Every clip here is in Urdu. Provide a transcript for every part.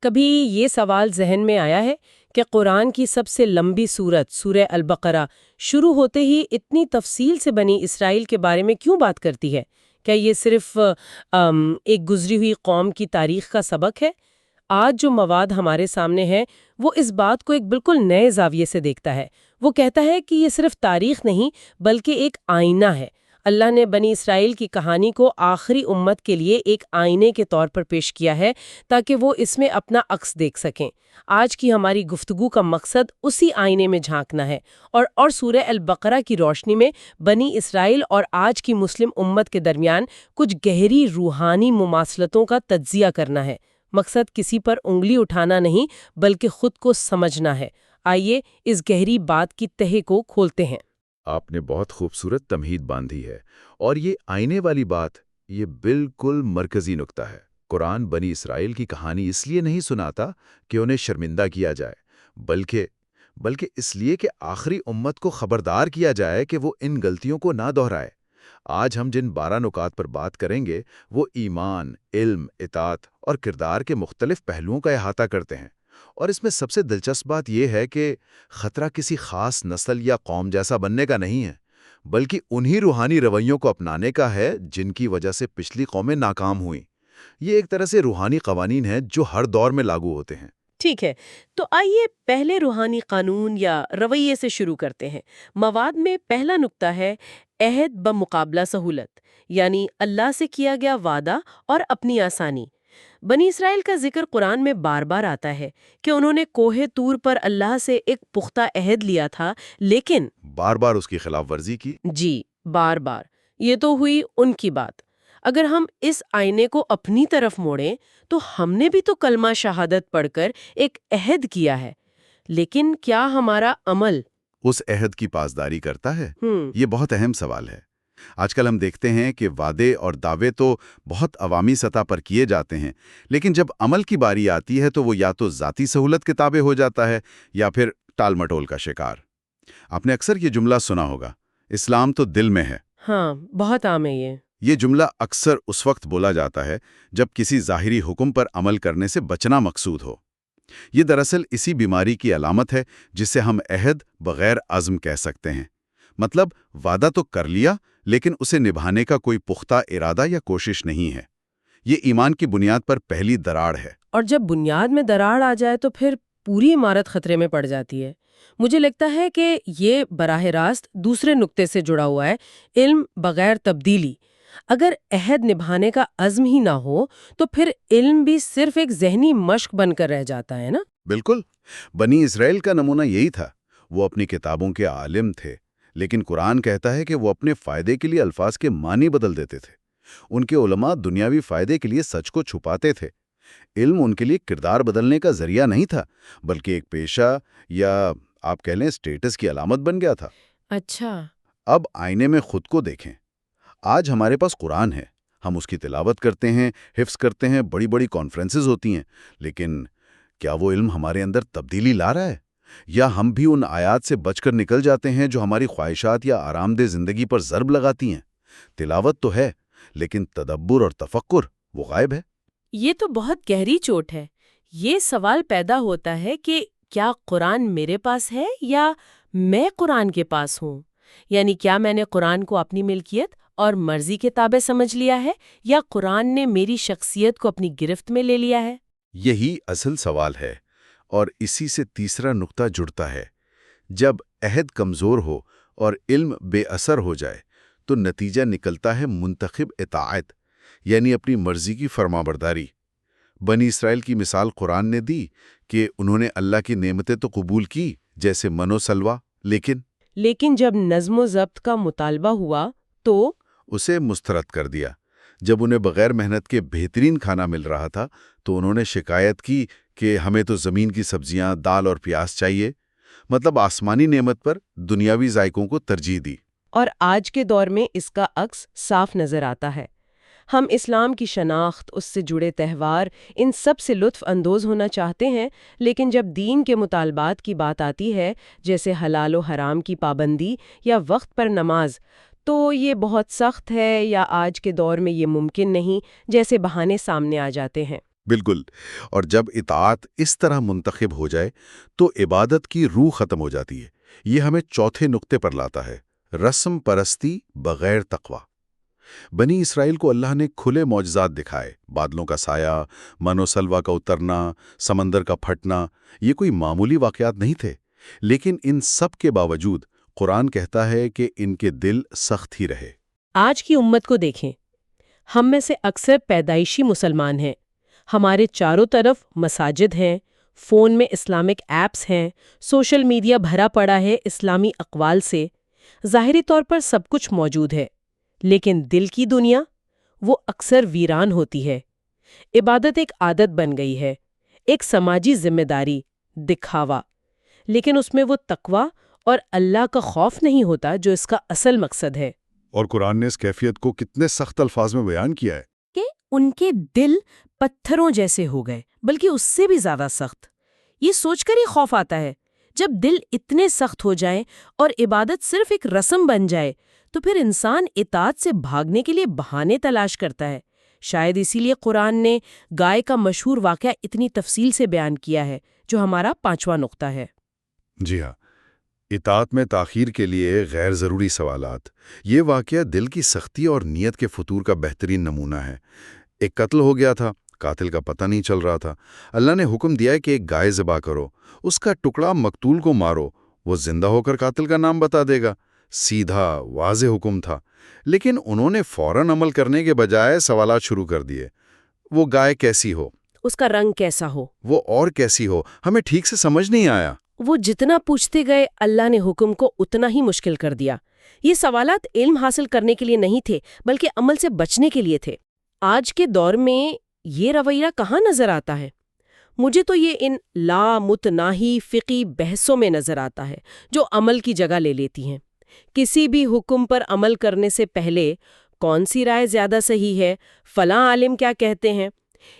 کبھی یہ سوال ذہن میں آیا ہے کہ قرآن کی سب سے لمبی سورت سورہ البقرہ شروع ہوتے ہی اتنی تفصیل سے بنی اسرائیل کے بارے میں کیوں بات کرتی ہے؟ کیا یہ صرف ایک گزری ہوئی قوم کی تاریخ کا سبق ہے؟ آج جو مواد ہمارے سامنے ہے وہ اس بات کو ایک بالکل نئے زاویے سے دیکھتا ہے۔ وہ کہتا ہے کہ یہ صرف تاریخ نہیں بلکہ ایک آئینہ ہے۔ اللہ نے بنی اسرائیل کی کہانی کو آخری امت کے لیے ایک آئینے کے طور پر پیش کیا ہے تاکہ وہ اس میں اپنا عکس دیکھ سکیں۔ آج کی ہماری گفتگو کا مقصد اسی آئینے میں جھانکنا ہے اور سورہ البقرہ کی روشنی میں بنی اسرائیل اور آج کی مسلم امت کے درمیان کچھ گہری روحانی مماثلتوں کا تجزیہ کرنا ہے۔ مقصد کسی پر انگلی اٹھانا نہیں بلکہ خود کو سمجھنا ہے۔ آئیے اس گہری بات کی تہہ کو کھولتے ہیں۔ آپ نے بہت خوبصورت تمہید باندھی ہے، اور یہ آئینے والی بات یہ بالکل مرکزی نقطہ ہے۔ قرآن بنی اسرائیل کی کہانی اس لیے نہیں سناتا کہ انہیں شرمندہ کیا جائے، بلکہ اس لیے کہ آخری امت کو خبردار کیا جائے کہ وہ ان غلطیوں کو نہ دہرائے۔ آج ہم جن 12 نکات پر بات کریں گے وہ ایمان، علم، اطاعت اور کردار کے مختلف پہلوؤں کا احاطہ کرتے ہیں، اور اس میں سب سے دلچسپ بات یہ ہے کہ خطرہ کسی خاص نسل یا قوم جیسا بننے کا نہیں ہے، بلکہ انہی روحانی رویوں کو اپنانے کا ہے جن کی وجہ سے پچھلی قومیں ناکام ہوئیں۔ یہ ایک طرح سے روحانی قوانین ہیں جو ہر دور میں لاگو ہوتے ہیں۔ ٹھیک ہے، تو آئیے پہلے روحانی قانون یا رویے سے شروع کرتے ہیں۔ مواد میں پہلا نقطہ ہے عہد بمقابلہ سہولت، یعنی اللہ سے کیا گیا وعدہ اور اپنی آسانی۔ بنی اسرائیل کا ذکر قرآن میں بار بار آتا ہے کہ انہوں نے کوہ طور پر اللہ سے ایک پختہ عہد لیا تھا، لیکن بار بار اس کی خلاف ورزی کی۔ جی، بار بار۔ یہ تو ہوئی ان کی بات۔ اگر ہم اس آئینے کو اپنی طرف موڑیں تو ہم نے بھی تو کلمہ شہادت پڑھ کر ایک عہد کیا ہے، لیکن کیا ہمارا عمل اس عہد کی پاسداری کرتا ہے؟ یہ بہت اہم سوال ہے۔ آج کل ہم دیکھتے ہیں کہ وعدے اور دعوے تو بہت عوامی سطح پر کیے جاتے ہیں، لیکن جب عمل کی باری آتی ہے تو وہ یا تو ذاتی سہولت کے تابع ہو جاتا ہے یا پھر ٹال مٹول کا شکار۔ آپ نے اکثر یہ جملہ سنا ہوگا، اسلام تو دل میں ہے۔ ہاں، بہت عام ہے یہ۔ یہ جملہ اکثر اس وقت بولا جاتا ہے جب کسی ظاہری حکم پر عمل کرنے سے بچنا مقصود ہو۔ یہ دراصل اسی بیماری کی علامت ہے جسے ہم عہد بغیر عزم کہہ سکتے ہیں۔ مطلب وعدہ تو کر لیا لیکن اسے نبھانے کا کوئی پختہ ارادہ یا کوشش نہیں ہے۔ یہ ایمان کی بنیاد پر پہلی دراڑ ہے۔ اور جب بنیاد میں دراڑ آ جائے تو پھر پوری عمارت خطرے میں پڑ جاتی ہے۔ مجھے لگتا ہے کہ یہ براہ راست دوسرے نقطے سے جڑا ہوا ہے، علم بغیر تبدیلی۔ اگر عہد نبھانے کا عزم ہی نہ ہو تو پھر علم بھی صرف ایک ذہنی مشق بن کر رہ جاتا ہے نا؟ بالکل، بنی اسرائیل کا نمونہ یہی تھا۔ وہ اپنی کتابوں کے عالم تھے، لیکن قرآن کہتا ہے کہ وہ اپنے فائدے کے لیے الفاظ کے معنی بدل دیتے تھے۔ ان کے علماء دنیاوی فائدے کے لیے سچ کو چھپاتے تھے۔ علم ان کے لیے کردار بدلنے کا ذریعہ نہیں تھا، بلکہ ایک پیشہ یا آپ کہہ لیں اسٹیٹس کی علامت بن گیا تھا۔ اچھا۔ اب آئینے میں خود کو دیکھیں۔ آج ہمارے پاس قرآن ہے، ہم اس کی تلاوت کرتے ہیں، حفظ کرتے ہیں، بڑی بڑی کانفرنسز ہوتی ہیں، لیکن کیا وہ علم ہمارے اندر تبدیلی لا رہا ہے؟ یا ہم بھی ان آیات سے بچ کر نکل جاتے ہیں جو ہماری خواہشات یا آرام دہ زندگی پر ضرب لگاتی ہیں؟ تلاوت تو ہے، لیکن تدبر اور تفکر وہ غائب ہے۔ یہ تو بہت گہری چوٹ ہے۔ یہ سوال پیدا ہوتا ہے کہ کیا قرآن میرے پاس ہے یا میں قرآن کے پاس ہوں؟ یعنی کیا میں نے قرآن کو اپنی ملکیت اور مرضی کے تابع سمجھ لیا ہے، یا قرآن نے میری شخصیت کو اپنی گرفت میں لے لیا ہے؟ یہی اصل سوال ہے، اور اسی سے تیسرا نقطہ جڑتا ہے۔ جب عہد کمزور ہو اور علم بے اثر ہو جائے تو نتیجہ نکلتا ہے منتخب اطاعت، یعنی اپنی مرضی کی فرمانبرداری۔ بنی اسرائیل کی مثال قرآن نے دی کہ انہوں نے اللہ کی نعمتیں تو قبول کی، جیسے من و سلوہ، لیکن جب نظم و ضبط کا مطالبہ ہوا تو اسے مسترد کر دیا۔ جب انہیں بغیر محنت کے بہترین کھانا مل رہا تھا تو انہوں نے شکایت کی کہ ہمیں تو زمین کی سبزیاں، دال اور پیاز چاہیے۔ مطلب آسمانی نعمت پر دنیاوی ذائقوں کو ترجیح دی۔ اور آج کے دور میں اس کا عکس صاف نظر آتا ہے۔ ہم اسلام کی شناخت، اس سے جڑے تہوار، ان سب سے لطف اندوز ہونا چاہتے ہیں، لیکن جب دین کے مطالبات کی بات آتی ہے، جیسے حلال و حرام کی پابندی یا وقت پر نماز، تو یہ بہت سخت ہے یا آج کے دور میں یہ ممکن نہیں جیسے بہانے سامنے آ جاتے ہیں۔ بالکل، اور جب اطاعت اس طرح منتخب ہو جائے تو عبادت کی روح ختم ہو جاتی ہے۔ یہ ہمیں چوتھے نقطے پر لاتا ہے، رسم پرستی بغیر تقوی۔ بنی اسرائیل کو اللہ نے کھلے معجزات دکھائے، بادلوں کا سایہ، من و سلوا کا اترنا، سمندر کا پھٹنا، یہ کوئی معمولی واقعات نہیں تھے، لیکن ان سب کے باوجود قرآن کہتا ہے کہ ان کے دل سخت ہی رہے۔ آج کی امت کو دیکھیں، ہم میں سے اکثر پیدائشی مسلمان ہیں، ہمارے چاروں طرف مساجد ہیں، فون میں اسلامک ایپس ہیں، سوشل میڈیا بھرا پڑا ہے اسلامی اقوال سے، ظاہری طور پر سب کچھ موجود ہے، لیکن دل کی دنیا وہ اکثر ویران ہوتی ہے۔ عبادت ایک عادت بن گئی ہے، ایک سماجی ذمہ داری، دکھاوا، لیکن اس میں وہ تقوی اور اللہ کا خوف نہیں ہوتا جو اس کا اصل مقصد ہے۔ اور قرآن نے اس کیفیت کو کتنے سخت الفاظ میں بیان کیا ہے کہ ان کے دل پتھروں جیسے ہو گئے، بلکہ اس سے بھی زیادہ سخت۔ یہ سوچ کر ہی خوف آتا ہے، جب دل اتنے سخت ہو جائیں اور عبادت صرف ایک رسم بن جائے تو پھر انسان اطاعت سے بھاگنے کے لیے بہانے تلاش کرتا ہے۔ شاید اسی لیے قرآن نے گائے کا مشہور واقعہ اتنی تفصیل سے بیان کیا ہے، جو ہمارا 5واں نقطہ ہے۔ جی ہاں، اطاعت میں تاخیر کے لیے غیر ضروری سوالات۔ یہ واقعہ دل کی سختی اور نیت کے فتور کا بہترین نمونہ ہے۔ ایک قتل ہو گیا تھا، قاتل کا پتہ نہیں چل رہا تھا۔ اللہ نے حکم دیا کہ ایک گائے ذبح کرو، اس کا ٹکڑا مقتول کو مارو، وہ زندہ ہو کر قاتل کا نام بتا دے گا۔ سیدھا واضح حکم تھا، لیکن انہوں نے فوراً عمل کرنے کے بجائے سوالات شروع کر دیے۔ وہ گائے کیسی ہو، اس کا رنگ کیسا ہو، وہ اور کیسی ہو، ہمیں ٹھیک سے سمجھ نہیں آیا۔ وہ جتنا پوچھتے گئے اللہ نے حکم کو اتنا ہی مشکل کر دیا۔ یہ سوالات علم حاصل کرنے کے لیے نہیں تھے، بلکہ عمل سے بچنے کے لیے تھے۔ آج کے دور میں یہ رویہ کہاں نظر آتا ہے؟ مجھے تو یہ ان لامتناہی فقی بحثوں میں نظر آتا ہے جو عمل کی جگہ لے لیتی ہیں۔ کسی بھی حکم پر عمل کرنے سے پہلے کون سی رائے زیادہ صحیح ہے، فلاں عالم کیا کہتے ہیں،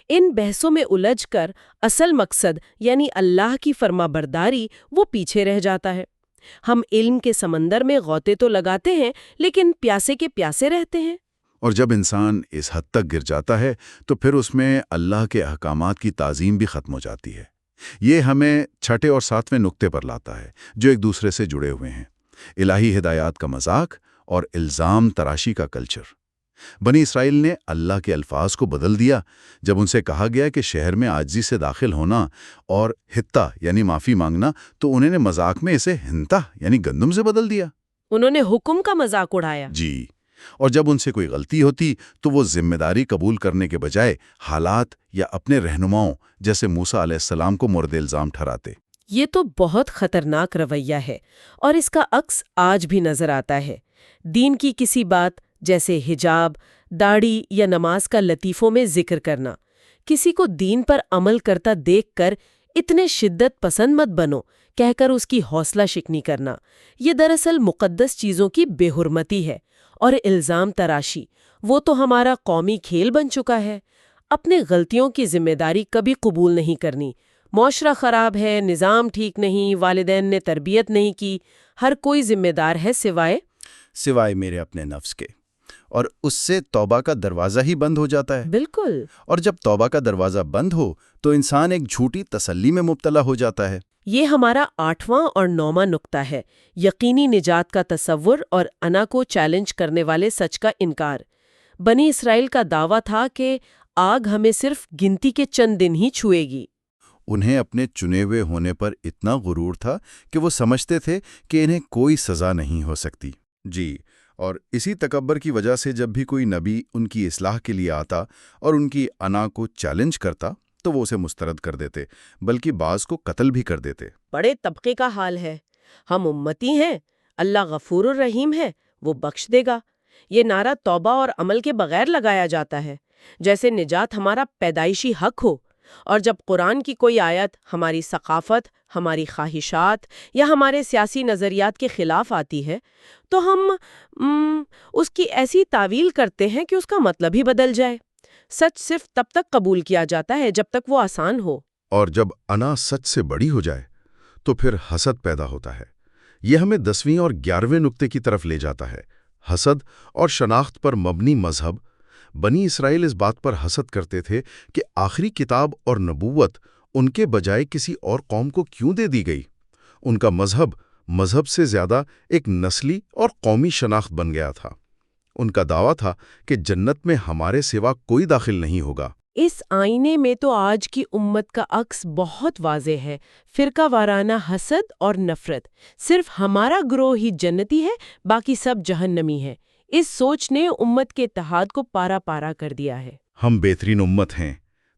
ان بحثوں میں الجھ کر اصل مقصد یعنی اللہ کی فرما برداری وہ پیچھے رہ جاتا ہے۔ ہم علم کے سمندر میں غوطے تو لگاتے ہیں، لیکن پیاسے کے پیاسے رہتے ہیں۔ اور جب انسان اس حد تک گر جاتا ہے تو پھر اس میں اللہ کے احکامات کی تعظیم بھی ختم ہو جاتی ہے۔ یہ ہمیں چھٹے اور 7ویں نقطے پر لاتا ہے، جو ایک دوسرے سے جڑے ہوئے ہیں۔ الہی ہدایات کا مذاق اور الزام تراشی کا کلچر۔ بنی اسرائیل نے اللہ کے الفاظ کو بدل دیا جب ان سے کہا گیا کہ شہر میں عاجزی سے داخل ہونا اور ہتہ یعنی معافی مانگنا، تو انہوں نے مذاق میں اسے ہنتا یعنی گندم سے بدل دیا۔ انہوں نے حکم کا مذاق اڑایا۔ جی، اور جب ان سے کوئی غلطی ہوتی تو وہ ذمہ داری قبول کرنے کے بجائے حالات یا اپنے رہنماؤں جیسے موسیٰ علیہ السلام کو مورد الزام ٹھہراتے۔ یہ تو بہت خطرناک رویہ ہے، اور اس کا عکس آج بھی نظر آتا ہے۔ دین کی کسی بات جیسے حجاب، داڑھی یا نماز کا لطیفوں میں ذکر کرنا، کسی کو دین پر عمل کرتا دیکھ کر اتنے شدت پسند مت بنو کہہ کر اس کی حوصلہ شکنی کرنا، یہ دراصل مقدس چیزوں کی بے حرمتی ہے۔ اور الزام تراشی، وہ تو ہمارا قومی کھیل بن چکا ہے۔ اپنے غلطیوں کی ذمہ داری کبھی قبول نہیں کرنی۔ معاشرہ خراب ہے، نظام ٹھیک نہیں، والدین نے تربیت نہیں کی، ہر کوئی ذمہ دار ہے سوائے میرے اپنے نفس کے، اور اس سے توبہ کا دروازہ ہی بند ہو جاتا ہے۔ بالکل۔ اور جب توبہ کا دروازہ بند ہو تو انسان ایک جھوٹی تسلی میں مبتلا ہو جاتا ہے۔ یہ ہمارا 8واں اور 9واں نقطہ ہے، یقینی نجات کا تصور اور انا کو چیلنج کرنے والے سچ کا انکار۔ بنی اسرائیل کا دعویٰ تھا کہ آگ ہمیں صرف گنتی کے چند دن ہی چھوئے گی۔ انہیں اپنے چنے ہوئے ہونے پر اتنا غرور تھا کہ وہ سمجھتے تھے کہ انہیں کوئی سزا نہیں ہو سکتی۔ جی، اور اسی تکبر کی وجہ سے جب بھی کوئی نبی ان کی اصلاح کے لیے آتا اور ان کی انا کو چیلنج کرتا تو وہ اسے مسترد کر دیتے، بلکہ بعض کو قتل بھی کر دیتے۔ بڑے طبقے کا حال ہے۔ ہم امتی ہیں، اللہ غفور الرحیم ہے، وہ بخش دے گا۔ یہ نعرہ توبہ اور عمل کے بغیر لگایا جاتا ہے، جیسے نجات ہمارا پیدائشی حق ہو۔ اور جب قرآن کی کوئی آیت ہماری ثقافت، ہماری خواہشات یا ہمارے سیاسی نظریات کے خلاف آتی ہے تو ہم اس کی ایسی تعویل کرتے ہیں کہ اس کا مطلب ہی بدل جائے۔ سچ صرف تب تک قبول کیا جاتا ہے جب تک وہ آسان ہو۔ اور جب انا سچ سے بڑی ہو جائے تو پھر حسد پیدا ہوتا ہے۔ یہ ہمیں 10ویں اور 11ویں نقطے کی طرف لے جاتا ہے، حسد اور شناخت پر مبنی مذہب۔ بنی اسرائیل اس بات پر حسد کرتے تھے کہ آخری کتاب اور نبوت ان کے بجائے کسی اور قوم کو کیوں دے دی گئی۔ ان کا مذہب سے زیادہ ایک نسلی اور قومی شناخت بن گیا تھا۔ ان کا دعویٰ تھا کہ جنت میں ہمارے سوا کوئی داخل نہیں ہوگا۔ اس آئینے میں تو آج کی امت کا عکس بہت واضح ہے، فرقہ وارانہ حسد اور نفرت۔ صرف ہمارا گروہ ہی جنتی ہے، باقی سب جہنمی ہے۔ اس سوچ نے امت کے اتحاد کو پارا پارا کر دیا ہے۔ ہم بہترین امت ہیں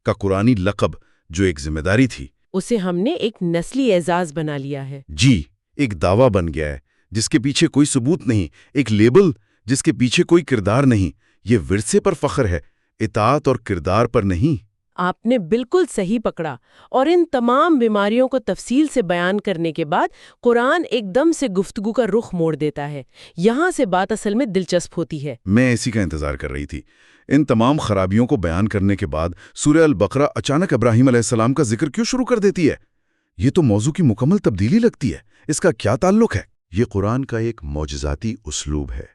کا قرآنی لقب جو ایک ذمہ داری تھی، اسے ہم نے ایک نسلی اعزاز بنا لیا ہے۔ جی ایک دعویٰ بن گیا ہے جس کے پیچھے کوئی ثبوت نہیں، ایک لیبل جس کے پیچھے کوئی کردار نہیں۔ یہ ورثے پر فخر ہے، اطاعت اور کردار پر نہیں۔ آپ نے بالکل صحیح پکڑا، اور ان تمام بیماریوں کو تفصیل سے بیان کرنے کے بعد قرآن ایک دم سے گفتگو کا رخ موڑ دیتا ہے۔ یہاں سے بات اصل میں دلچسپ ہوتی ہے۔ میں اسی کا انتظار کر رہی تھی۔ ان تمام خرابیوں کو بیان کرنے کے بعد سورہ البقرہ اچانک ابراہیم علیہ السلام کا ذکر کیوں شروع کر دیتی ہے؟ یہ تو موضوع کی مکمل تبدیلی لگتی ہے۔ اس کا کیا تعلق ہے؟ یہ قرآن کا ایک معجزاتی اسلوب ہے۔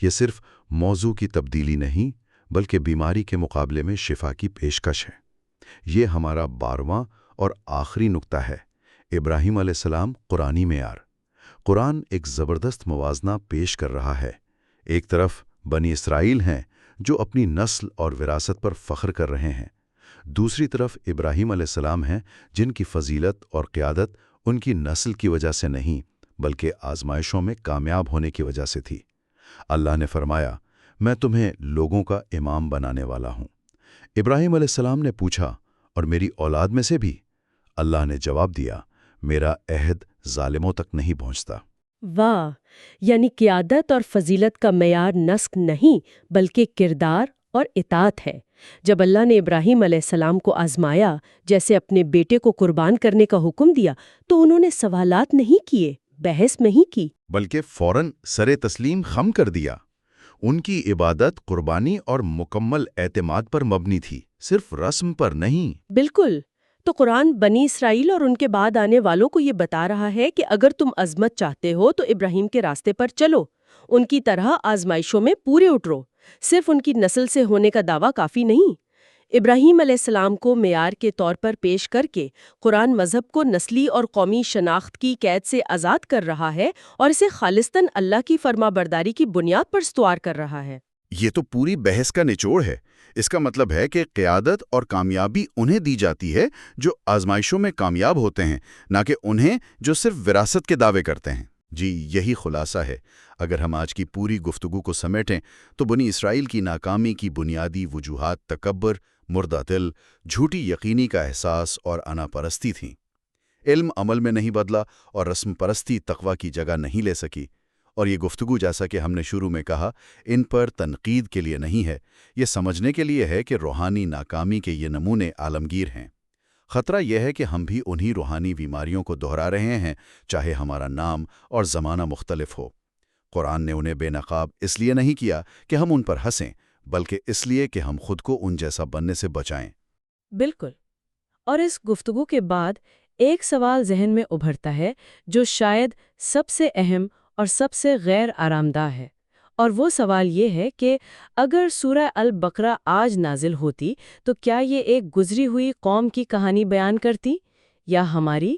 یہ صرف موضوع کی تبدیلی نہیں بلکہ بیماری کے مقابلے میں شفا کی پیشکش ہے۔ یہ ہمارا 12واں اور آخری نقطہ ہے، ابراہیم علیہ السلام قرآنی معیار۔ قرآن ایک زبردست موازنہ پیش کر رہا ہے۔ ایک طرف بنی اسرائیل ہیں جو اپنی نسل اور وراثت پر فخر کر رہے ہیں، دوسری طرف ابراہیم علیہ السلام ہیں جن کی فضیلت اور قیادت ان کی نسل کی وجہ سے نہیں بلکہ آزمائشوں میں کامیاب ہونے کی وجہ سے تھی۔ اللہ نے فرمایا، میں تمہیں لوگوں کا امام بنانے والا ہوں۔ ابراہیم علیہ السلام نے پوچھا، اور میری اولاد میں سے بھی؟ اللہ نے جواب دیا، میرا عہد ظالموں تک نہیں پہنچتا۔ واہ، یعنی قیادت اور فضیلت کا معیار نسک نہیں بلکہ کردار اور اطاعت ہے۔ جب اللہ نے ابراہیم علیہ السلام کو آزمایا، جیسے اپنے بیٹے کو قربان کرنے کا حکم دیا، تو انہوں نے سوالات نہیں کیے، بحث نہیں کی، بلکہ فوراً سر تسلیم خم کر دیا۔ ان کی عبادت قربانی اور مکمل اعتماد پر مبنی تھی، صرف رسم پر نہیں۔ بالکل۔ تو قرآن بنی اسرائیل اور ان کے بعد آنے والوں کو یہ بتا رہا ہے کہ اگر تم عظمت چاہتے ہو تو ابراہیم کے راستے پر چلو، ان کی طرح آزمائشوں میں پورے اترو۔ صرف ان کی نسل سے ہونے کا دعویٰ کافی نہیں۔ ابراہیم علیہ السلام کو معیار کے طور پر پیش کر کے قرآن مذہب کو نسلی اور قومی شناخت کی قید سے آزاد کر رہا ہے اور اسے خالصتاً اللہ کی فرما برداری کی بنیاد پر استوار کر رہا ہے۔ یہ تو پوری بحث کا نچوڑ ہے۔ اس کا مطلب ہے کہ قیادت اور کامیابی انہیں دی جاتی ہے جو آزمائشوں میں کامیاب ہوتے ہیں، نہ کہ انہیں جو صرف وراثت کے دعوے کرتے ہیں۔ جی یہی خلاصہ ہے۔ اگر ہم آج کی پوری گفتگو کو سمیٹیں تو بنی اسرائیل کی ناکامی کی بنیادی وجوہات تکبر، مردہ دل، جھوٹی یقینی کا احساس اور انا پرستی تھیں۔ علم عمل میں نہیں بدلا اور رسم پرستی تقویٰ کی جگہ نہیں لے سکی۔ اور یہ گفتگو، جیسا کہ ہم نے شروع میں کہا، ان پر تنقید کے لیے نہیں ہے، یہ سمجھنے کے لیے ہے کہ روحانی ناکامی کے یہ نمونے عالمگیر ہیں۔ خطرہ یہ ہے کہ ہم بھی انہی روحانی بیماریوں کو دہرا رہے ہیں، چاہے ہمارا نام اور زمانہ مختلف ہو۔ قرآن نے انہیں بے نقاب اس لیے نہیں کیا کہ ہم ان پر ہنسیں، بلکہ اس لیے کہ ہم خود کو ان جیسا بننے سے بچائیں۔ بالکل۔ اور اس گفتگو کے بعد ایک سوال ذہن میں ابھرتا ہے جو شاید سب سے اہم اور سب سے غیر آرام دہ ہے، اور وہ سوال یہ ہے کہ اگر سورہ البقرہ آج نازل ہوتی تو کیا یہ ایک گزری ہوئی قوم کی کہانی بیان کرتی یا ہماری